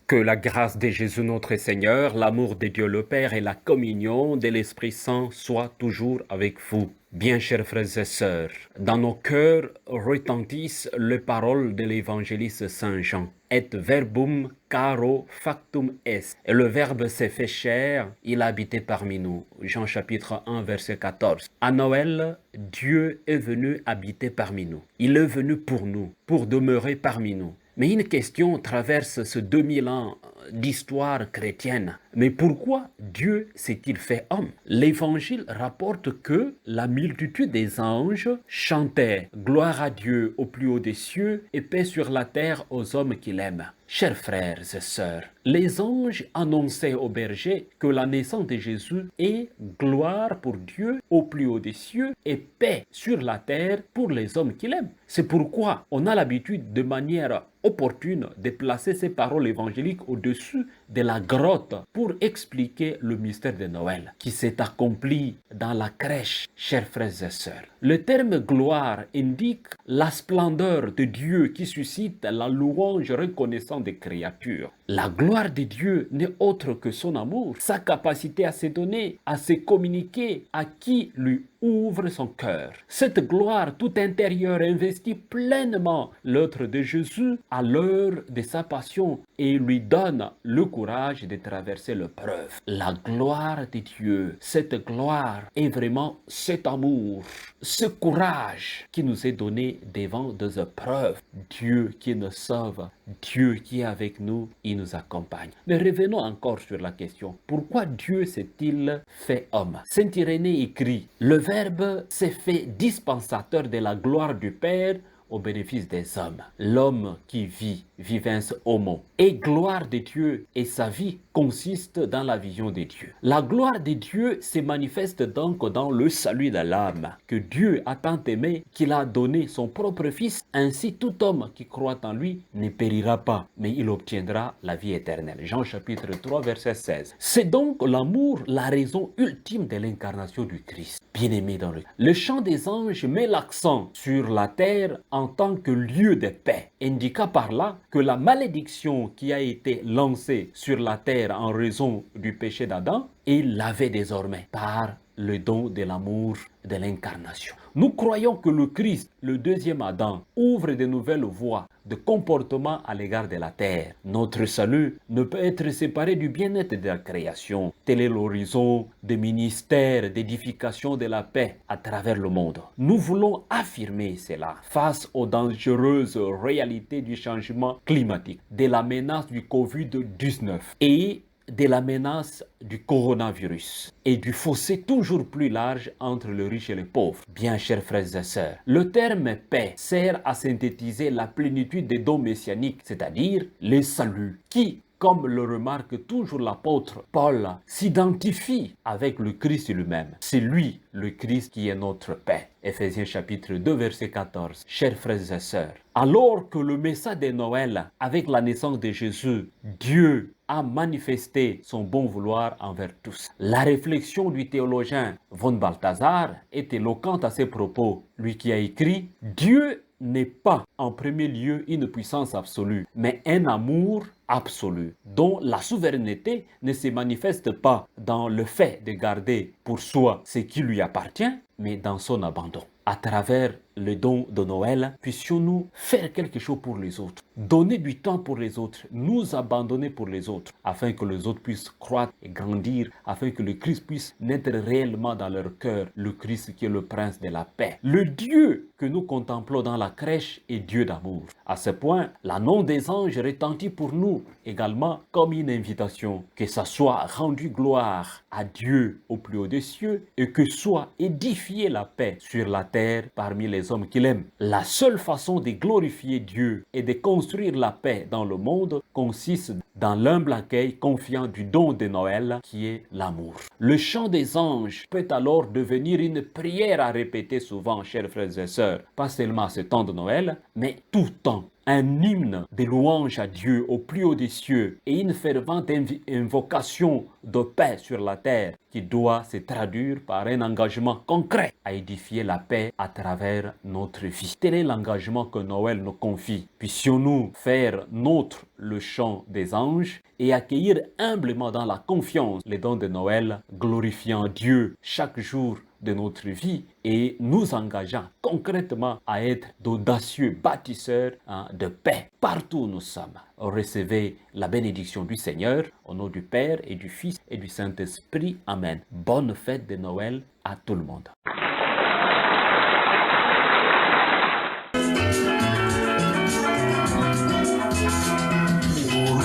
Que la grâce de Jésus notre Seigneur, l'amour de Dieu le Père et la communion de l'Esprit Saint soient toujours avec vous. Bien chers frères et sœurs, dans nos cœurs retentissent les paroles de l'évangéliste Saint Jean. Et verbum caro factum est. Et le Verbe s'est fait chair, il a habité parmi nous. Jean chapitre 1 verset 14. À Noël, Dieu est venu habiter parmi nous. Il est venu pour nous, pour demeurer parmi nous. Mais une question traverse ce 2000 ans d'histoire chrétienne. Mais pourquoi Dieu s'est-il fait homme? L'Évangile rapporte que la multitude des anges chantait « Gloire à Dieu au plus haut des cieux et paix sur la terre aux hommes qu'il aime ». Chers frères et sœurs, les anges annonçaient aux bergers que la naissance de Jésus est gloire pour Dieu au plus haut des cieux et paix sur la terre pour les hommes qu'il aime. C'est pourquoi on a l'habitude de manière opportune de placer ces paroles évangéliques au-dessus de la grotte pour expliquer le mystère de Noël qui s'est accompli dans la crèche, chers frères et sœurs. Le terme gloire indique la splendeur de Dieu qui suscite la louange reconnaissante des créatures. La gloire de Dieu n'est autre que son amour, sa capacité à se donner, à se communiquer à qui lui ouvre son cœur. Cette gloire tout intérieure investit pleinement l'être de Jésus à l'heure de sa passion et lui donne le courage de traverser l'épreuve. La gloire de Dieu, cette gloire est vraiment cet amour, ce courage qui nous est donné devant des épreuves. Dieu qui nous sauve, Dieu qui est avec nous, il nous accompagne. Mais revenons encore sur la question. Pourquoi Dieu s'est-il fait homme? Saint Irénée écrit, le Verbe s'est fait dispensateur de la gloire du Père au bénéfice des hommes. L'homme qui vit, vivens homo. Et gloire de Dieu et sa vie consiste dans la vision de Dieu. La gloire de Dieu se manifeste donc dans le salut de l'âme, que Dieu a tant aimé qu'il a donné son propre Fils. Ainsi tout homme qui croit en lui ne périra pas, mais il obtiendra la vie éternelle. Jean chapitre 3 verset 16. C'est donc l'amour la raison ultime de l'incarnation du Christ. Bien-aimé dans le chant des anges met l'accent sur la terre en tant que lieu de paix, indiquant par là que la malédiction qui a été lancée sur la terre en raison du péché d'Adam est lavée désormais par le don de l'amour de l'incarnation. Nous croyons que le Christ, le deuxième Adam, ouvre de nouvelles voies de comportement à l'égard de la terre. Notre salut ne peut être séparé du bien-être de la création. Tel est l'horizon des ministères d'édification de la paix à travers le monde. Nous voulons affirmer cela face aux dangereuses réalités du changement climatique, de la menace du Covid-19 et de la menace du coronavirus et du fossé toujours plus large entre les riches et les pauvres. Bien chers frères et sœurs, le terme paix sert à synthétiser la plénitude des dons messianiques, c'est-à-dire les saluts, qui, comme le remarque toujours l'apôtre Paul, s'identifie avec le Christ lui-même. C'est lui, le Christ, qui est notre paix. Éphésiens chapitre 2, verset 14. Chers frères et sœurs, alors que le message de Noël, avec la naissance de Jésus, Dieu a manifesté son bon vouloir envers tous. La réflexion du théologien von Balthasar est éloquente à ses propos. Lui qui a écrit « Dieu n'est pas en premier lieu une puissance absolue, mais un amour absolu, dont la souveraineté ne se manifeste pas dans le fait de garder pour soi ce qui lui appartient, mais dans son abandon. À travers le don de Noël, puissions-nous faire quelque chose pour les autres, donner du temps pour les autres, nous abandonner pour les autres, afin que les autres puissent croître et grandir, afin que le Christ puisse naître réellement dans leur cœur, le Christ qui est le prince de la paix. Le Dieu que nous contemplons dans la crèche est Dieu d'amour. À ce point, l'annonce des anges retentit pour nous également comme une invitation, que ça soit rendu gloire à Dieu au plus haut des cieux et que soit édifiée la paix sur la terre parmi les hommes qu'il aime. La seule façon de glorifier Dieu et de construire la paix dans le monde consiste dans l'humble accueil confiant du don de Noël qui est l'amour. Le chant des anges peut alors devenir une prière à répéter souvent, chers frères et sœurs, pas seulement à ce temps de Noël, mais tout temps. Un hymne de louange à Dieu au plus haut des cieux et une fervente invocation de paix sur la terre qui doit se traduire par un engagement concret à édifier la paix à travers notre vie. Tel est l'engagement que Noël nous confie. Puissions-nous faire nôtre le chant des anges louanges et accueillir humblement dans la confiance les dons de Noël, glorifiant Dieu chaque jour de notre vie et nous engageant concrètement à être d'audacieux bâtisseurs de paix partout où nous sommes. Recevez la bénédiction du Seigneur au nom du Père et du Fils et du Saint-Esprit. Amen. Bonne fête de Noël à tout le monde.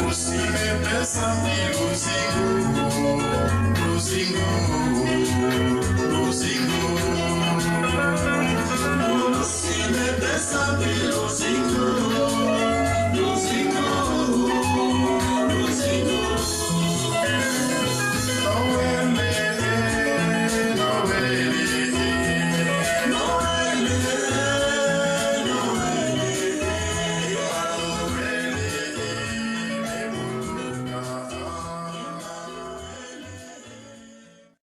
Lucy,